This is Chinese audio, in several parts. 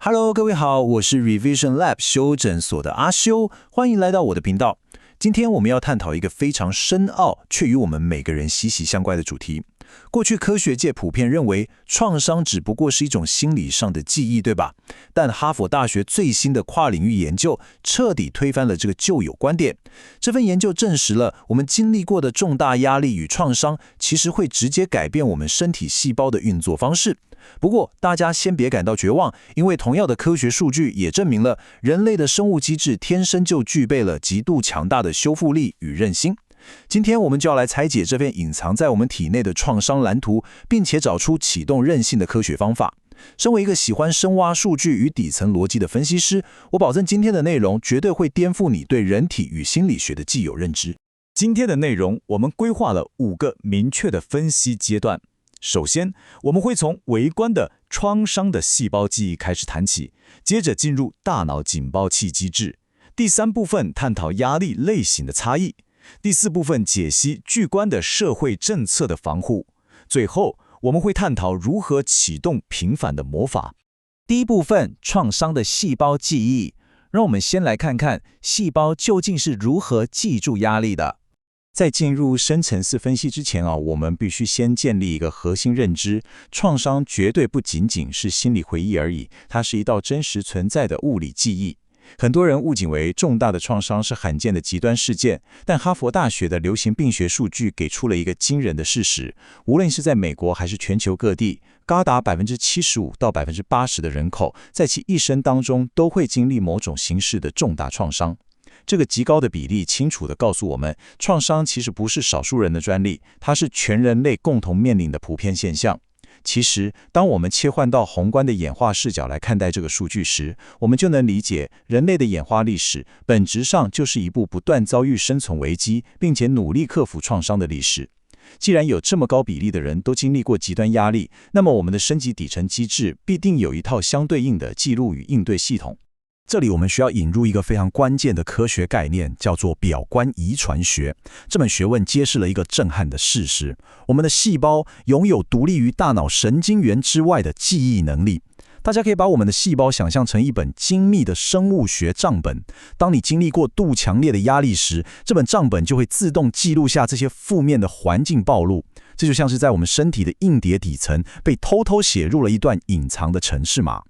Hello， 各位好，我是 Revision Lab 修診所的阿修，歡迎來到我的頻道。今天我們要探討一個非常深奧卻與我們每個人息息相關的主題。過去科學界普遍認為，創傷只不過是一種心理上的記憶，對吧？但哈佛大學最新的跨領域研究徹底推翻了這個舊有觀點。這份研究證實了，我們經歷過的重大壓力與創傷，其實會直接改變我們身體細胞的運作方式。不過，大家先別感到絕望，因為同樣的科學數據也證明了，人類的生物機制天生就具備了極度強大的修復力與韌性。今天我們就要來拆解這份隱藏在我們體內的創傷藍圖，並且找出啟動韌性的科學方法。身為一個喜歡深挖數據與底層邏輯的分析師，我保證今天的內容絕對會顛覆你對人體與心理學的既有認知。今天的內容，我們規劃了5個明確的分析階段。首先，我們會從微觀的創傷的細胞記憶開始談起，接着進入大腦警報器機制。第3部分探討壓力類型的差異。第4部分解析巨觀的社會政策的防護。最後，我們會探討如何啟動平反的魔法。第一部分，創傷的細胞記憶。讓我們先來看看細胞究竟是如何記住壓力的。在進入深層次分析之前我們必須先建立一個核心認知：創傷絕對不僅僅是心理回憶而已，它是一道真實存在的物理記憶。很多人誤解為重大的創傷是罕見的極端事件，但哈佛大學的流行病學數據給出了一個驚人的事實：無論是在美國還是全球各地，高達75%到80%的人口在其一生當中都會經歷某種形式的重大創傷。這個極高的比例清楚地告訴我們，創傷其實不是少數人的專利，它是全人類共同面臨的普遍現象。其實，當我們切換到宏觀的演化視角來看待這個數據時，我們就能理解，人類的演化歷史本質上就是一部不斷遭遇生存危機，並且努力克服創傷的歷史。既然有這麼高比例的人都經歷過極端壓力，那麼我們的升級底層機制必定有一套相對應的記錄與應對系統。這裡我們需要引入一個非常關鍵的科學概念，叫做表觀遺傳學。這門學問揭示了一個震撼的事實：我們的細胞擁有獨立於大腦神經元之外的記憶能力。大家可以把我們的細胞想象成一本精密的生物學賬本。當你經歷過度強烈的壓力時，這本賬本就會自動記錄下這些負面的環境暴露。這就像是在我們身體的硬碟底層被偷偷寫入了一段隱藏的程式碼。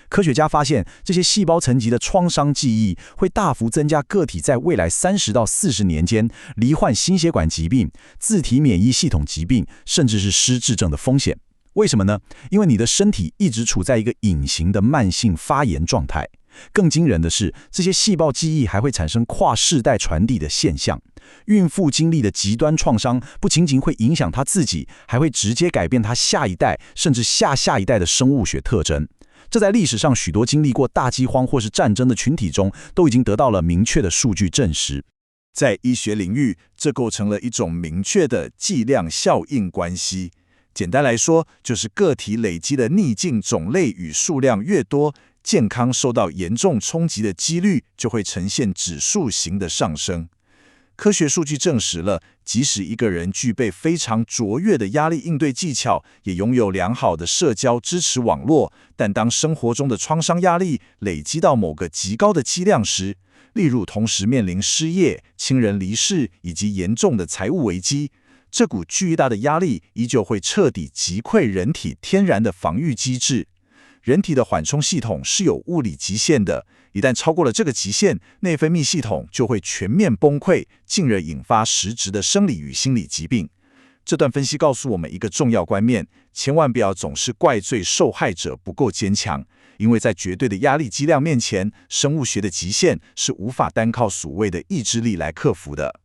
科學家發現，這些細胞層級的創傷記憶會大幅增加個體在未來30到40年間罹患心血管疾病、自體免疫系統疾病，甚至是失智症的風險。為什麼呢？因為你的身體一直處在一個隱形的慢性發炎狀態。更驚人的是，這些細胞記憶還會產生跨世代傳遞的現象。孕婦經歷的極端創傷，不僅僅會影響她自己，還會直接改變她下一代甚至下下一代的生物學特徵。這在歷史上許多經歷過大饑荒或是戰爭的群體中，都已經得到了明確的數據證實。在醫學領域，這構成了一種明確的劑量效應關係。簡單來說，就是個體累積的逆境種類與數量越多，健康受到嚴重衝擊的幾率就會呈現指數型的上升。科學數據證實了，即使一個人具備非常卓越的壓力應對技巧，也擁有良好的社交支持網絡，但當生活中的創傷壓力累積到某個極高的劑量時，例如同時面臨失業、親人離世以及嚴重的財務危機，這股巨大的壓力依舊會徹底擊潰人體天然的防禦機制。人體的緩衝系統是有物理極限的，一旦超過了這個極限，內分泌系統就會全面崩潰，進而引發實質的生理與心理疾病。這段分析告訴我們一個重要觀念：千萬不要總是怪罪受害者不夠堅強，因為在絕對的壓力劑量面前，生物學的極限是無法單靠所謂的意志力來克服的。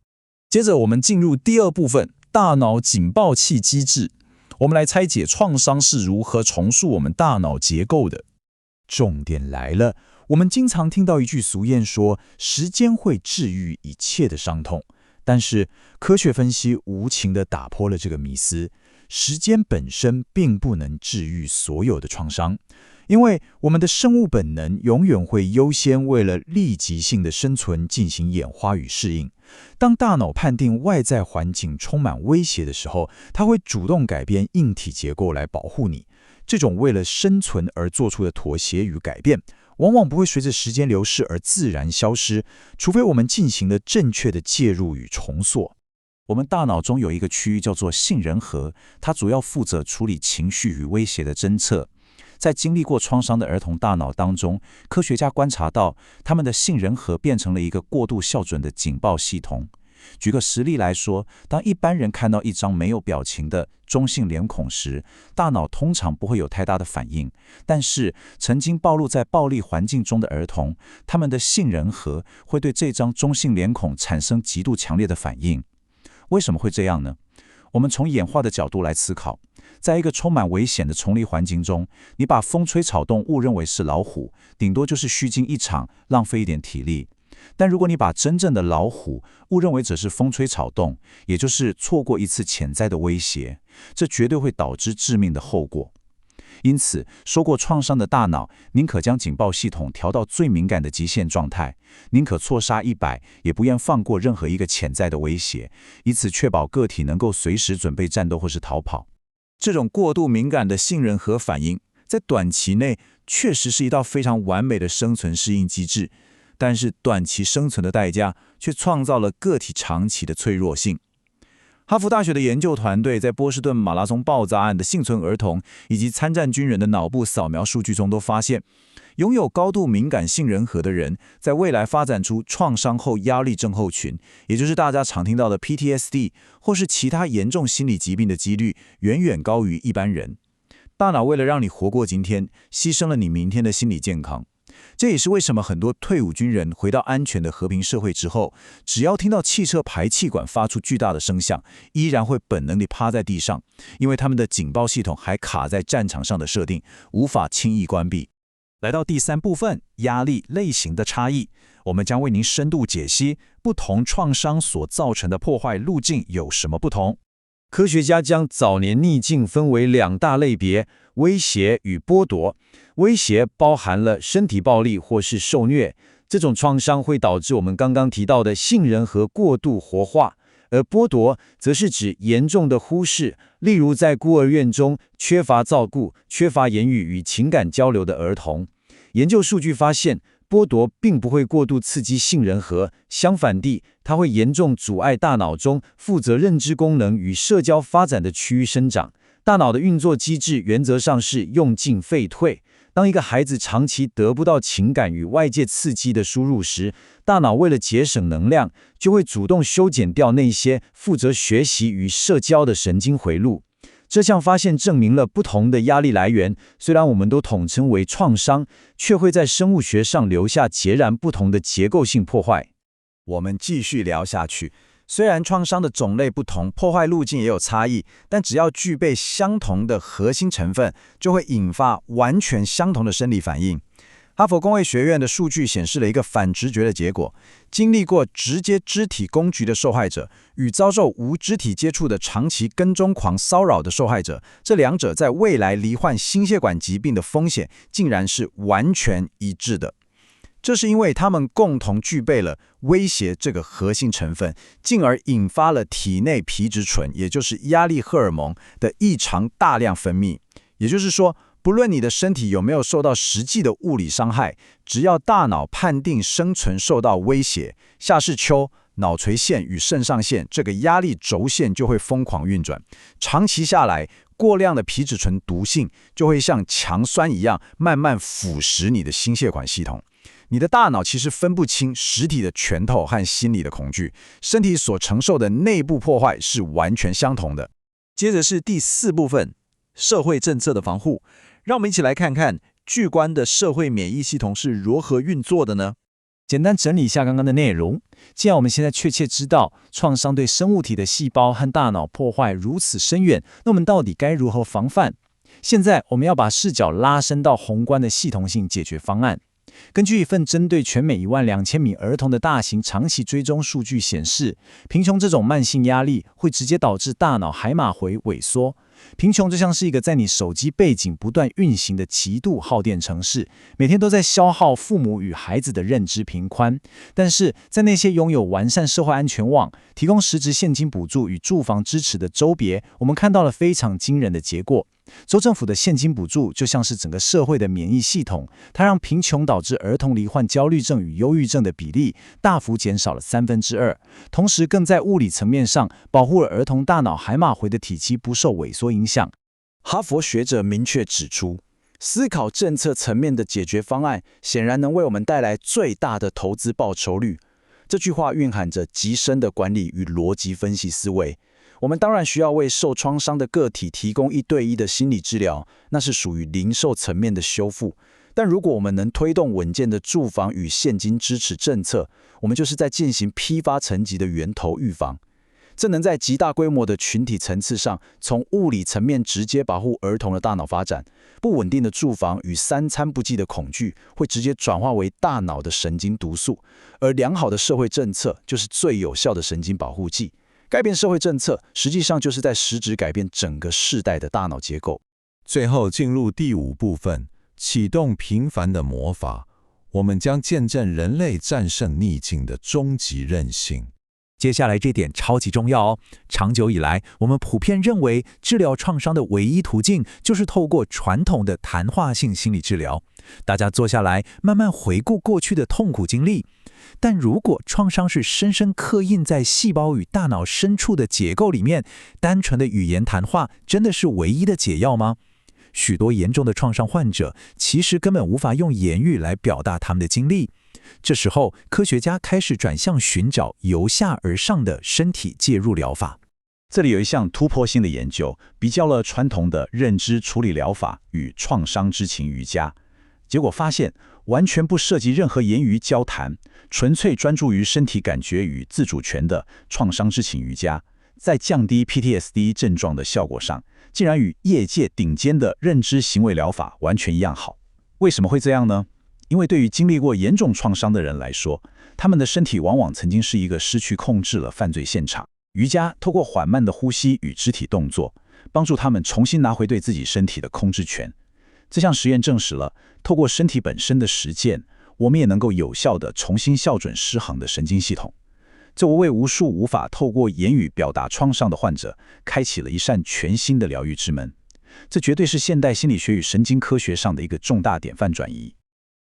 接着我們進入第2部分，大腦警報器機制。我們來拆解創傷是如何重塑我們大腦結構的。重點來了，我們經常聽到一句俗諺說，時間會治癒一切的傷痛。但是科學分析無情地打破了這個迷思，時間本身並不能治癒所有的創傷。因為我們的生物本能永遠會優先為了立即性的生存進行演化與適應。當大腦判定外在環境充滿威脅的時候，它會主動改變硬體結構來保護你。這種為了生存而做出的妥協與改變，往往不會隨着時間流逝而自然消失，除非我們進行了正確的介入與重塑。我們大腦中有一個區域叫做杏仁核，它主要負責處理情緒與威脅的偵測。在經歷過創傷的兒童大腦當中，科學家觀察到，他們的杏仁核變成了一個過度校準的警報系統。舉個實例來說，當一般人看到一張沒有表情的中性臉孔時，大腦通常不會有太大的反應。但是，曾經暴露在暴力環境中的兒童，他們的杏仁核會對這張中性臉孔產生極度強烈的反應。為什麼會這樣呢？我們從演化的角度來思考，在一個充滿危險的叢林環境中，你把風吹草動誤認為是老虎，頂多就是虛驚一場，浪費一點體力。但如果你把真正的老虎誤認為只是風吹草動，也就是錯過一次潛在的威脅，這絕對會導致致命的後果。因此，受過創傷的大腦寧可將警報系統調到最敏感的極限狀態，寧可錯殺100，也不願放過任何一個潛在的威脅，以此確保個體能夠隨時準備戰鬥或是逃跑。這種過度敏感的杏仁核反應，在短期內確實是一道非常完美的生存適應機制，但是短期生存的代價卻創造了個體長期的脆弱性。哈佛大學的研究團隊在波士頓馬拉松爆炸案的幸存兒童以及參戰軍人的腦部掃描數據中都發現，擁有高度敏感杏仁核的人，在未來發展出創傷後壓力症候群，也就是大家常聽到的 PTSD 或是其他嚴重心理疾病的幾率，遠遠高於一般人。大腦為了讓你活過今天，犧牲了你明天的心理健康。這也是為什麼很多退伍軍人回到安全的和平社會之後，只要聽到汽車排氣管發出巨大的聲響，依然會本能地趴在地上，因為他們的警報系統還卡在戰場上的設定，無法輕易關閉。來到第3部分，壓力類型的差異，我們將為您深度解析不同創傷所造成的破壞路徑有什麼不同。科學家將早年逆境分為2大類別：威脅與剝奪。威脅包含了身體暴力或是受虐，這種創傷會導致我們剛剛提到的杏仁核過度活化；而剝奪則是指嚴重的忽視，例如在孤兒院中缺乏照顧、缺乏言語與情感交流的兒童。研究數據發現，剝奪並不會過度刺激杏仁核，相反地，它會嚴重阻礙大腦中負責認知功能與社交發展的區域生長。大腦的運作機制原則上是用進廢退。當一個孩子長期得不到情感與外界刺激的輸入時，大腦為了節省能量，就會主動修剪掉那些負責學習與社交的神經回路。這項發現證明了不同的壓力來源，雖然我們都統稱為創傷，卻會在生物學上留下截然不同的結構性破壞。我們繼續聊下去。雖然創傷的種類不同，破壞路徑也有差異，但只要具備相同的核心成分，就會引發完全相同的生理反應。哈佛公衛學院的數據顯示了一個反直覺的結果：經歷過直接肢體攻擊的受害者與遭受無肢體接觸的長期跟蹤狂騷擾的受害者，這兩者在未來罹患心血管疾病的風險竟然是完全一致的。這是因為他們共同具備了威脅這個核心成分，進而引發了體內皮質醇，也就是壓力荷爾蒙的異常大量分泌。也就是說，不論你的身體有沒有受到實際的物理傷害，只要大腦判定生存受到威脅，下視丘、腦垂腺與腎上腺這個壓力軸線就會瘋狂運轉。長期下來，過量的皮質醇毒性就會像強酸一樣，慢慢腐蝕你的心血管系統。你的大腦其實分不清實體的拳頭和心理的恐懼，身體所承受的內部破壞是完全相同的。接着是第4部分，社會政策的防護。讓我們一起來看看巨觀的社會免疫系統是如何運作的呢？簡單整理一下剛剛的內容。既然我們現在確切知道創傷對生物體的細胞和大腦破壞如此深遠，那我們到底該如何防範？現在我們要把視角拉伸到宏觀的系統性解決方案。根據一份針對全美12000名兒童的大型長期追蹤數據顯示，貧窮這種慢性壓力會直接導致大腦海馬回萎縮。貧窮就像是一個在你手機背景不斷運行的極度耗電程式，每天都在消耗父母與孩子的認知頻寬。但是在那些擁有完善社會安全網、提供實質現金補助與住房支持的州別，我們看到了非常驚人的結果。州政府的現金補助就像是整個社會的免疫系統，它讓貧窮導致兒童罹患焦慮症與憂鬱症的比例大幅減少了2/3，同時更在物理層面上保護了兒童大腦海馬回的體積不受萎縮影響。哈佛學者明確指出，思考政策層面的解決方案，顯然能為我們帶來最大的投資報酬率。這句話蘊含着極深的管理與邏輯分析思維。我們當然需要為受創傷的個體提供1對1的心理治療，那是屬於零售層面的修復。但如果我們能推動穩健的住房與現金支持政策，我們就是在進行批發層級的源頭預防。這能在極大規模的群體層次上，從物理層面直接保護兒童的大腦發展。不穩定的住房與3餐不繼的恐懼，會直接轉化為大腦的神經毒素，而良好的社會政策就是最有效的神經保護劑。改變社會政策，實際上就是在實質改變整個世代的大腦結構。最後進入第5部分，啟動平凡的魔法，我們將見證人類戰勝逆境的終極韌性。接下來這點超級重要哦。長久以來，我們普遍認為治療創傷的唯一途徑就是透過傳統的談話性心理治療。大家坐下來，慢慢回顧過去的痛苦經歷。但如果創傷是深深刻印在細胞與大腦深處的結構裡面，單純的語言談話真的是唯一的解藥嗎？許多嚴重的創傷患者其實根本無法用言語來表達他們的經歷。這時候，科學家開始轉向尋找由下而上的身體介入療法。這裡有一項突破性的研究，比較了傳統的認知處理療法與創傷知情瑜伽，結果發現，完全不涉及任何言語交談，純粹專注於身體感覺與自主權的創傷知情瑜伽，在降低 PTSD 症狀的效果上，竟然與業界頂尖的認知行為療法完全一樣好。為什麼會這樣呢？因為對於經歷過嚴重創傷的人來說，他們的身體往往曾經是一個失去控制了犯罪現場。瑜伽透過緩慢的呼吸與肢體動作，幫助他們重新拿回對自己身體的控制權。這項實驗證實了，透過身體本身的實踐，我們也能夠有效地重新校準失衡的神經系統。這為無數無法透過言語表達創傷的患者，開啟了一扇全新的療癒之門。這絕對是現代心理學與神經科學上的一個重大典範轉移。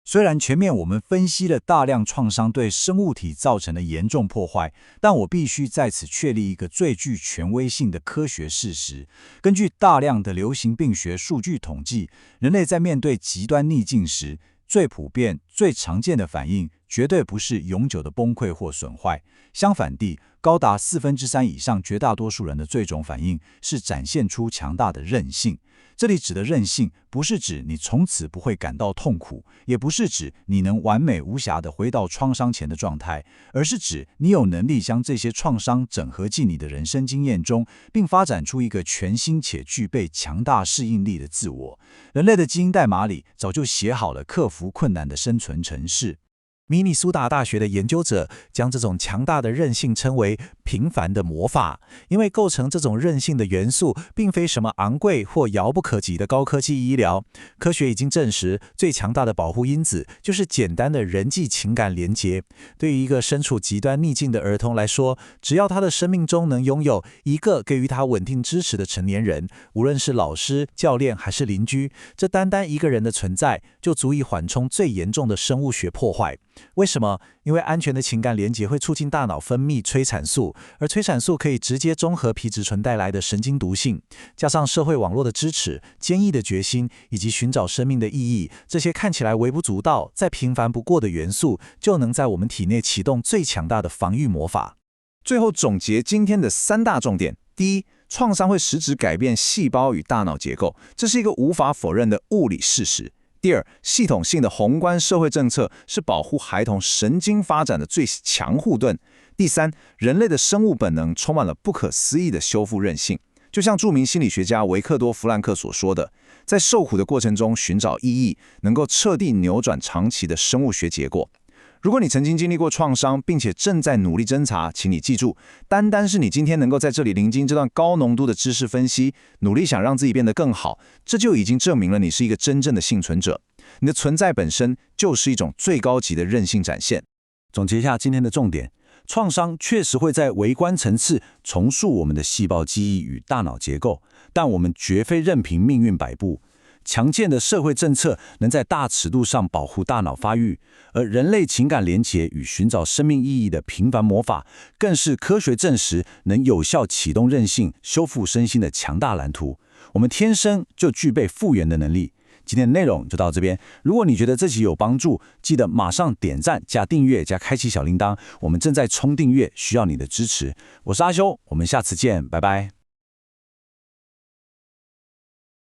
雖然前面我們分析了大量創傷對生物體造成的嚴重破壞，但我必須在此確立一個最具權威性的科學事實。根據大量的流行病學數據統計，人類在面對極端逆境時，最普遍、最常見的反應絕對不是永久的崩潰或損壞。相反地，高達3/4以上絕大多數人的最終反應是展現出強大的韌性。這裡指的韌性，不是指你從此不會感到痛苦，也不是指你能完美無瑕地回到創傷前的狀態，而是指你有能力將這些創傷整合進你的人生經驗中，並發展出一個全新且具備強大適應力的自我。人類的基因代碼裡早就寫好了克服困難的生存程式。明尼蘇達大學的研究者將這種強大的韌性稱為平凡的魔法，因為構成這種韌性的元素並非什麼昂貴或遙不可及的高科技醫療。科學已經證實，最強大的保護因子就是簡單的人際情感連結。對於一個身處極端逆境的兒童來說，只要他的生命中能擁有一個給予他穩定支持的成年人，無論是老師、教練還是鄰居，這單單一個人的存在就足以緩衝最嚴重的生物學破壞。為什麼？因為安全的情感連結會促進大腦分泌催產素，而催產素可以直接中和皮質醇帶來的神經毒性，加上社會網絡的支持、堅毅的決心以及尋找生命的意義，這些看起來微不足道、再平凡不過的元素，就能在我們體內啟動最強大的防禦魔法。最後總結今天的3大重點：第一，創傷會實質改變細胞與大腦結構，這是一個無法否認的物理事實。第二，系統性的宏觀社會政策是保護孩童神經發展的最強護盾。第三，人類的生物本能充滿了不可思議的修復韌性，就像著名心理學家維克多·弗蘭克所說的，在受苦的過程中尋找意義，能夠徹底扭轉長期的生物學結果。如果你曾經經歷過創傷，並且正在努力偵查，請你記住，單單是你今天能夠在這裡聆聽這段高濃度的知識分析，努力想讓自己變得更好，這就已經證明了你是一個真正的幸存者。你的存在本身就是一種最高級的韌性展現。總結一下今天的重點：創傷確實會在微觀層次重塑我們的細胞記憶與大腦結構，但我們絕非任憑命運擺布。強健的社會政策能在大尺度上保護大腦發育，而人類情感連結與尋找生命意義的平凡魔法，更是科學證實能有效啟動韌性、修復身心的強大藍圖。我們天生就具備復原的能力。今天的內容就到這邊。如果你覺得這期有幫助，記得馬上點讚、加訂閱、加開啟小鈴鐺。我們正在衝訂閱，需要你的支持。我是阿修，我們下次見，拜拜。